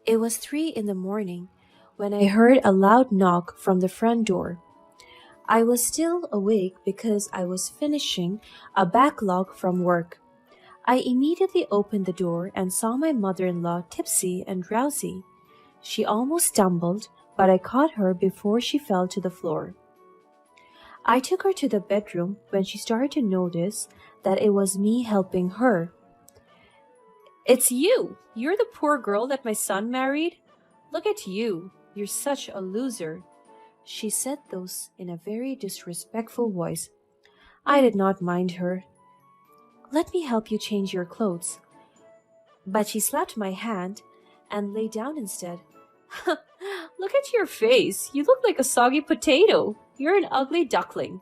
It was 3 in the morning when I heard a loud knock from the front door. I was still awake because I was finishing a backlog from work. I immediately opened the door and saw my mother in law tipsy and drowsy. She almost stumbled, but I caught her before she fell to the floor. I took her to the bedroom when she started to notice that it was me helping her. It's you! You're the poor girl that my son married? Look at you! You're such a loser. She said those in a very disrespectful voice. I did not mind her. Let me help you change your clothes. But she slapped my hand and lay down instead. Look at your face. You look like a soggy potato. You're an ugly duckling.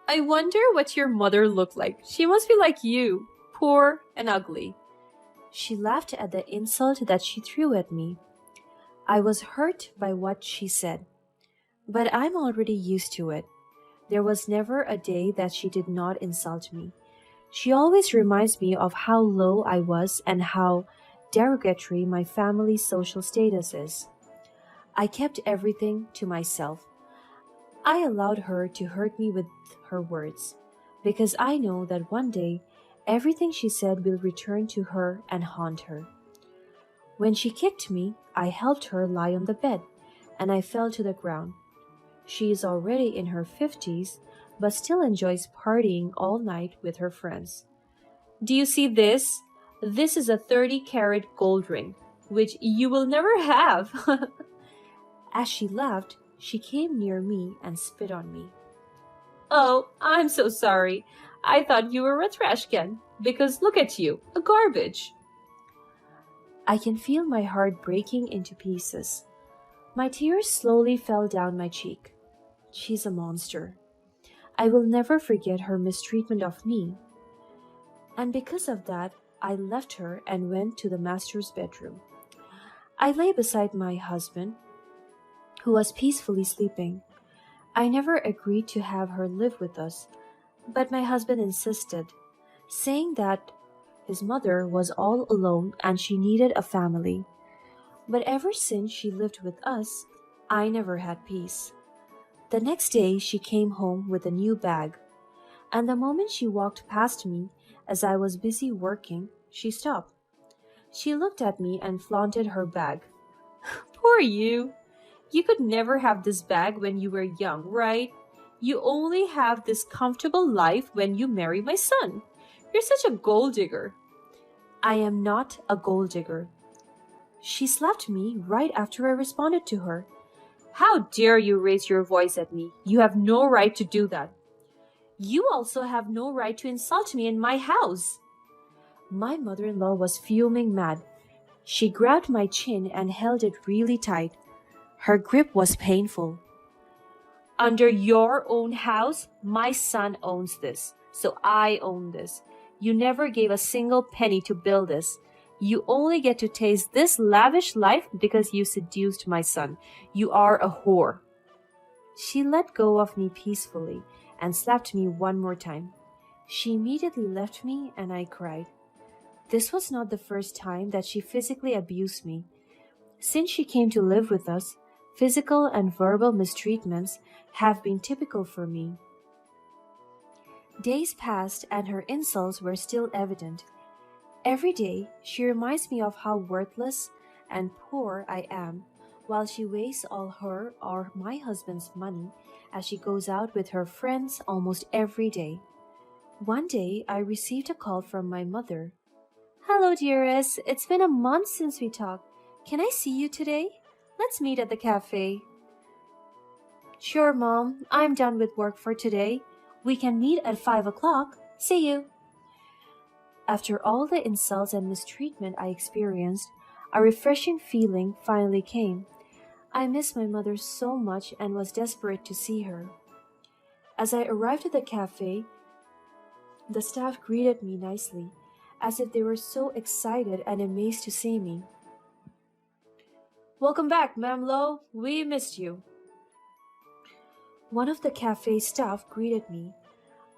I wonder what your mother looked like. She must be like you, poor and ugly. She laughed at the insult that she threw at me. I was hurt by what she said, but I'm already used to it. There was never a day that she did not insult me. She always reminds me of how low I was and how derogatory my family's social status is. I kept everything to myself. I allowed her to hurt me with her words, because I know that one day everything she said will return to her and haunt her. When she kicked me, I helped her lie on the bed, and I fell to the ground. She is already in her 50s, but still enjoys partying all night with her friends. Do you see this? This is a 30-carat gold ring, which you will never have. As she laughed, she came near me and spit on me. Oh, I'm so sorry. I thought you were a trash can, because look at you, a garbage. I can feel my heart breaking into pieces. My tears slowly fell down my cheek. She's a monster. I will never forget her mistreatment of me. And because of that, I left her and went to the master's bedroom. I lay beside my husband, who was peacefully sleeping. I never agreed to have her live with us, but my husband insisted, saying that his mother was all alone and she needed a family. But ever since she lived with us, I never had peace. The next day she came home with a new bag, and the moment she walked past me as I was busy working, she stopped. She looked at me and flaunted her bag. Poor you! You could never have this bag when you were young, right? You only have this comfortable life when you marry my son. You're such a gold digger. I am not a gold digger. She slapped me right after I responded to her. How dare you raise your voice at me? You have no right to do that. You also have no right to insult me in my house. My mother-in-law was fuming mad. She grabbed my chin and held it really tight. Her grip was painful. Under your own house, my son owns this, so I own this. You never gave a single penny to build this. You only get to taste this lavish life because you seduced my son. You are a whore. She let go of me peacefully and slapped me one more time. She immediately left me and I cried. This was not the first time that she physically abused me. Since she came to live with us, physical and verbal mistreatments have been typical for me. Days passed and her insults were still evident. Every day, she reminds me of how worthless and poor I am, while she wastes all her or my husband's money as she goes out with her friends almost every day. One day, I received a call from my mother. Hello, dearest. It's been a month since we talked. Can I see you today? Let's meet at the cafe. Sure, Mom. I'm done with work for today. We can meet at 5 o'clock. See you. After all the insults and mistreatment I experienced, a refreshing feeling finally came. I missed my mother so much and was desperate to see her. As I arrived at the cafe, the staff greeted me nicely, as if they were so excited and amazed to see me. Welcome back, Ma'am Lowe. We missed you. One of the cafe staff greeted me.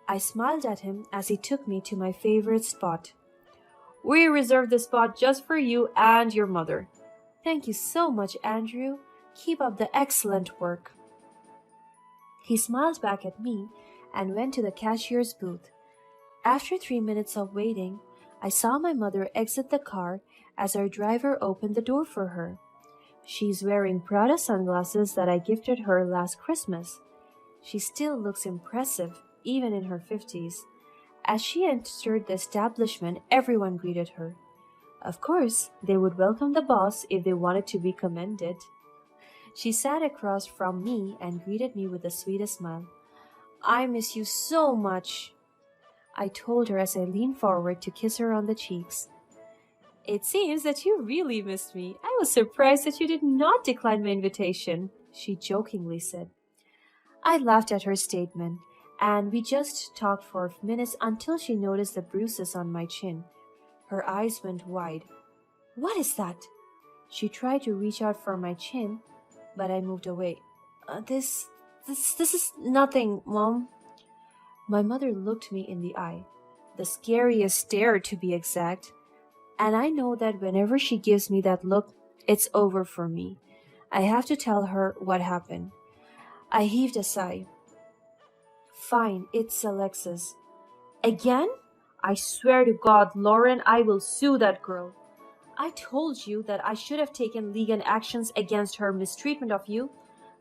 I smiled at him as he took me to my favorite spot. We reserved the spot just for you and your mother. Thank you so much, Andrew. Keep up the excellent work. He smiled back at me and went to the cashier's booth. After 3 minutes of waiting, I saw my mother exit the car as our driver opened the door for her. She's wearing Prada sunglasses that I gifted her last Christmas. She still looks impressive, even in her 50s. As she entered the establishment, everyone greeted her. Of course, they would welcome the boss if they wanted to be commended. She sat across from me and greeted me with the sweetest smile. I miss you so much, I told her as I leaned forward to kiss her on the cheeks. It seems that you really missed me. I was surprised that you did not decline my invitation, she jokingly said. I laughed at her statement, and we just talked for minutes until she noticed the bruises on my chin. Her eyes went wide. What is that? She tried to reach out for my chin, but I moved away. This is nothing, Mom. My mother looked me in the eye, the scariest stare to be exact, and I know that whenever she gives me that look, it's over for me. I have to tell her what happened. I heaved a sigh. Fine, it's Alexis. Again? I swear to God, Lauren, I will sue that girl. I told you that I should have taken legal actions against her mistreatment of you.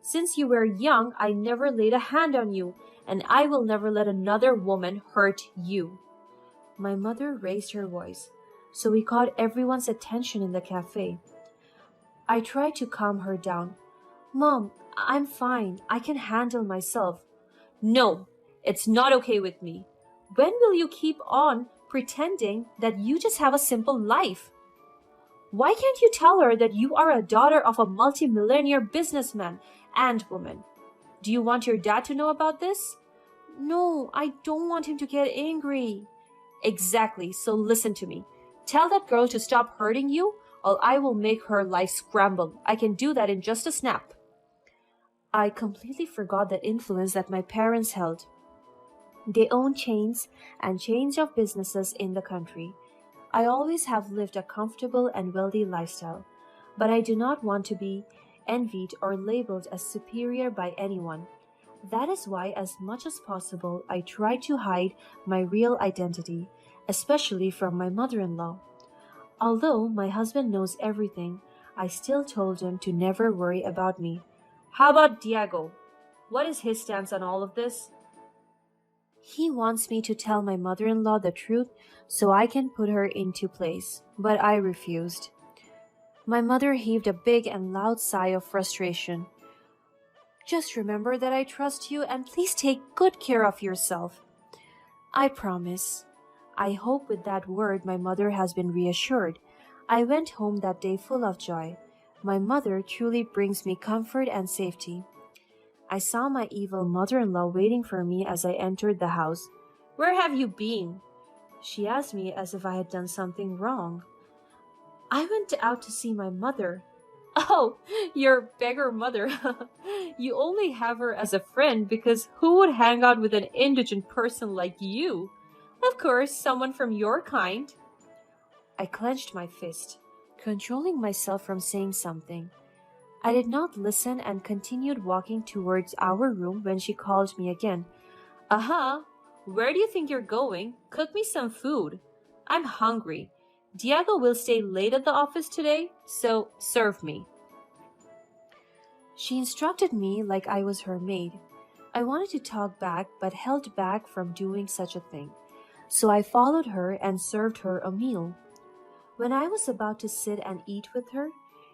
Since you were young, I never laid a hand on you, and I will never let another woman hurt you. My mother raised her voice, so we caught everyone's attention in the cafe. I tried to calm her down. Mom, I'm fine. I can handle myself. No, it's not okay with me. When will you keep on pretending that you just have a simple life? Why can't you tell her that you are a daughter of a multimillionaire businessman and woman? Do you want your dad to know about this? No, I don't want him to get angry. Exactly, so listen to me. Tell that girl to stop hurting you, or I will make her life scramble. I can do that in just a snap. I completely forgot the influence that my parents held. They own chains and chains of businesses in the country. I always have lived a comfortable and wealthy lifestyle, but I do not want to be envied or labeled as superior by anyone. That is why, as much as possible, I try to hide my real identity, especially from my mother-in-law. Although my husband knows everything, I still told him to never worry about me. How about Diego? What is his stance on all of this? He wants me to tell my mother-in-law the truth so I can put her into place, but I refused. My mother heaved a big and loud sigh of frustration. Just remember that I trust you and please take good care of yourself. I promise. I hope with that word my mother has been reassured. I went home that day full of joy. My mother truly brings me comfort and safety. I saw my evil mother-in-law waiting for me as I entered the house. Where have you been? She asked me as if I had done something wrong. I went out to see my mother. Oh, your beggar mother. You only have her as a friend because who would hang out with an indigent person like you? Of course, someone from your kind. I clenched my fist, controlling myself from saying something. I did not listen and continued walking towards our room when she called me again. Aha! Where do you think you're going? Cook me some food. I'm hungry. Diego will stay late at the office today, so serve me. She instructed me like I was her maid. I wanted to talk back but held back from doing such a thing, so I followed her and served her a meal. When I was about to sit and eat with her,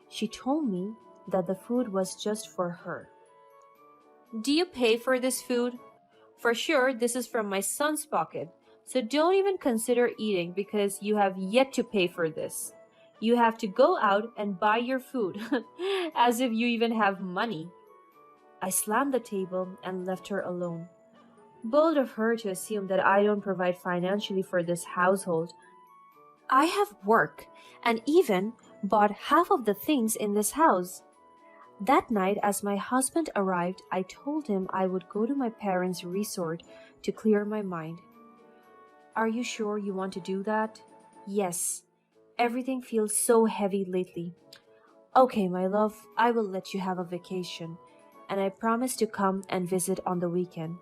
she told me that the food was just for her. Do you pay for this food? For sure, this is from my son's pocket, so don't even consider eating because you have yet to pay for this. You have to go out and buy your food, as if you even have money. I slammed the table and left her alone. Bold of her to assume that I don't provide financially for this household. I have work and even bought half of the things in this house. That night, as my husband arrived, I told him I would go to my parents' resort to clear my mind. Are you sure you want to do that? Yes. Everything feels so heavy lately. Okay, my love, I will let you have a vacation, and I promise to come and visit on the weekend.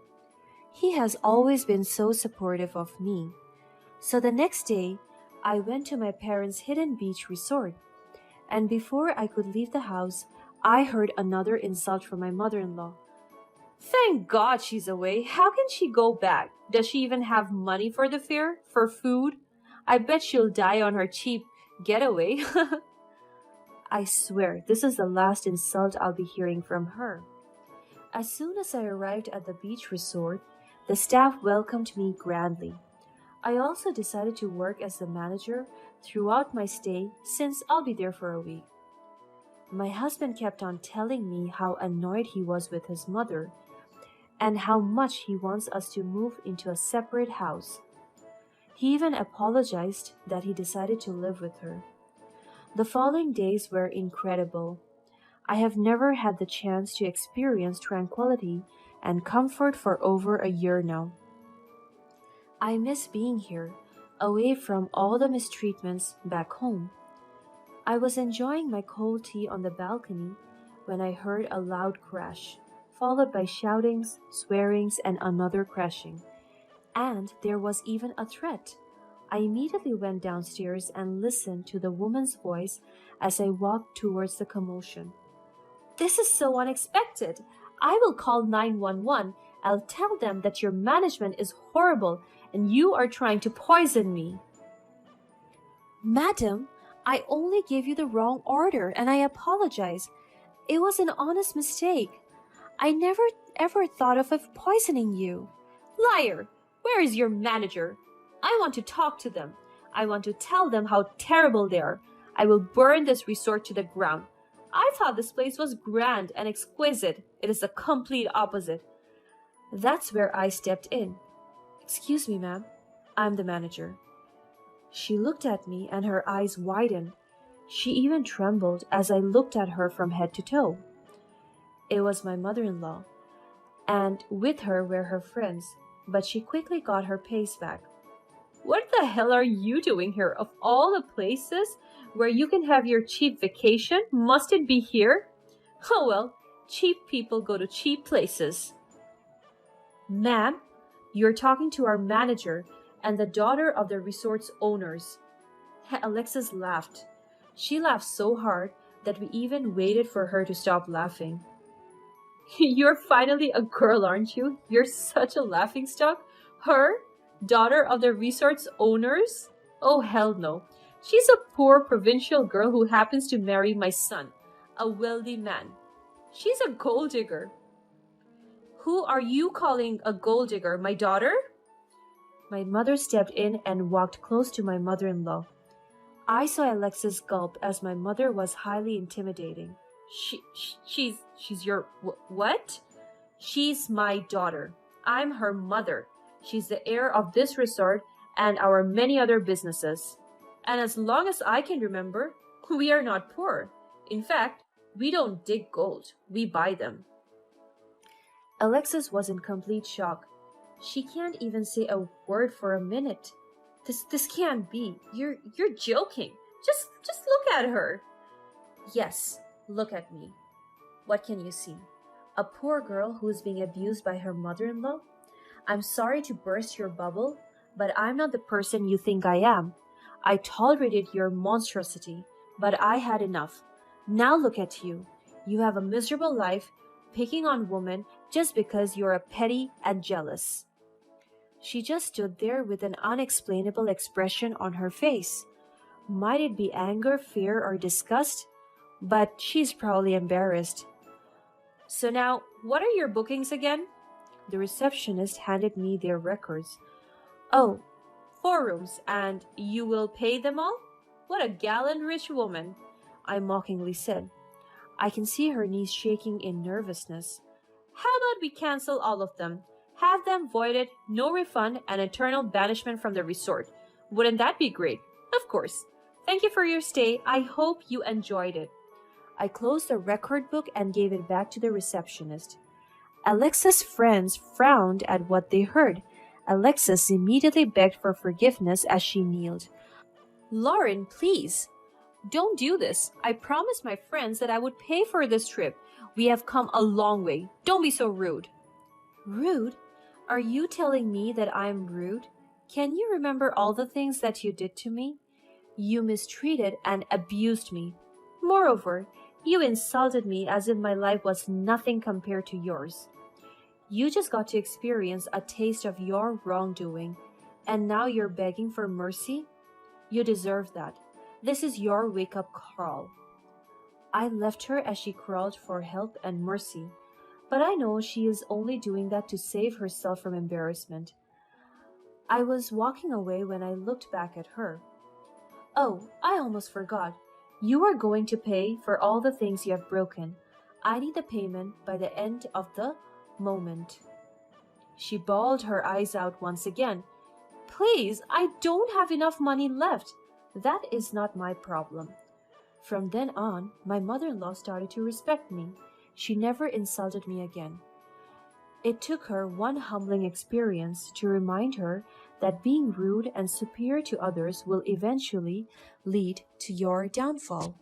He has always been so supportive of me. So the next day, I went to my parents' hidden beach resort, and before I could leave the house, I heard another insult from my mother in law. Thank God she's away. How can she go back? Does she even have money for the fare? For food? I bet she'll die on her cheap getaway. I swear, this is the last insult I'll be hearing from her. As soon as I arrived at the beach resort, the staff welcomed me grandly. I also decided to work as the manager throughout my stay since I'll be there for a week. My husband kept on telling me how annoyed he was with his mother and how much he wants us to move into a separate house. He even apologized that he decided to live with her. The following days were incredible. I have never had the chance to experience tranquility and comfort for over a year now. I miss being here, away from all the mistreatments back home. I was enjoying my cold tea on the balcony when I heard a loud crash, followed by shoutings, swearings, and another crashing. And there was even a threat. I immediately went downstairs and listened to the woman's voice as I walked towards the commotion. This is so unexpected. I will call 911. I'll tell them that your management is horrible and you are trying to poison me. Madam, I only gave you the wrong order and I apologize. It was an honest mistake. I never ever thought of poisoning you. Liar! Where is your manager? I want to talk to them. I want to tell them how terrible they are. I will burn this resort to the ground. I thought this place was grand and exquisite. It is the complete opposite. That's where I stepped in. Excuse me, ma'am. I'm the manager. She looked at me and her eyes widened. She even trembled as I looked at her from head to toe. It was my mother-in-law, and with her were her friends, but she quickly got her pace back. What the hell are you doing here? Of all the places where you can have your cheap vacation, must it be here? Oh well, cheap people go to cheap places. Ma'am, you're talking to our manager and the daughter of the resort's owners. Alexis laughed. She laughed so hard that we even waited for her to stop laughing. You're finally a girl, aren't you? You're such a laughingstock. Her? Daughter of the resort's owners? Oh, hell no. She's a poor provincial girl who happens to marry my son, a wealthy man. She's a gold digger. Who are you calling a gold digger? My daughter? My mother stepped in and walked close to my mother-in-law. I saw Alexis gulp as my mother was highly intimidating. She's your what? She's my daughter. I'm her mother. She's the heir of this resort and our many other businesses. And as long as I can remember, we are not poor. In fact, we don't dig gold. We buy them. Alexis was in complete shock. She can't even say a word for a minute. This can't be. You're joking. Just look at her. Yes, look at me. What can you see? A poor girl who is being abused by her mother-in-law? I'm sorry to burst your bubble, but I'm not the person you think I am. I tolerated your monstrosity, but I had enough. Now look at you. You have a miserable life, picking on women just because you're a petty and jealous. She just stood there with an unexplainable expression on her face. Might it be anger, fear, or disgust? But she's probably embarrassed. So now, what are your bookings again? The receptionist handed me their records. Oh, 4 rooms, and you will pay them all? What a gallant rich woman, I mockingly said. I can see her knees shaking in nervousness. How about we cancel all of them? Have them voided, no refund, and eternal banishment from the resort. Wouldn't that be great? Of course. Thank you for your stay. I hope you enjoyed it. I closed the record book and gave it back to the receptionist. Alexis' friends frowned at what they heard. Alexis immediately begged for forgiveness as she kneeled. Lauren, please. Don't do this. I promised my friends that I would pay for this trip. We have come a long way. Don't be so rude. Rude? Are you telling me that I'm rude? Can you remember all the things that you did to me? You mistreated and abused me. Moreover, you insulted me as if my life was nothing compared to yours. You just got to experience a taste of your wrongdoing, and now you're begging for mercy? You deserve that. This is your wake up call. I left her as she crawled for help and mercy, but I know she is only doing that to save herself from embarrassment. I was walking away when I looked back at her. Oh, I almost forgot. You are going to pay for all the things you have broken. I need the payment by the end of the moment. She bawled her eyes out once again. Please, I don't have enough money left. That is not my problem. From then on, my mother-in-law started to respect me. She never insulted me again. It took her one humbling experience to remind her that being rude and superior to others will eventually lead to your downfall.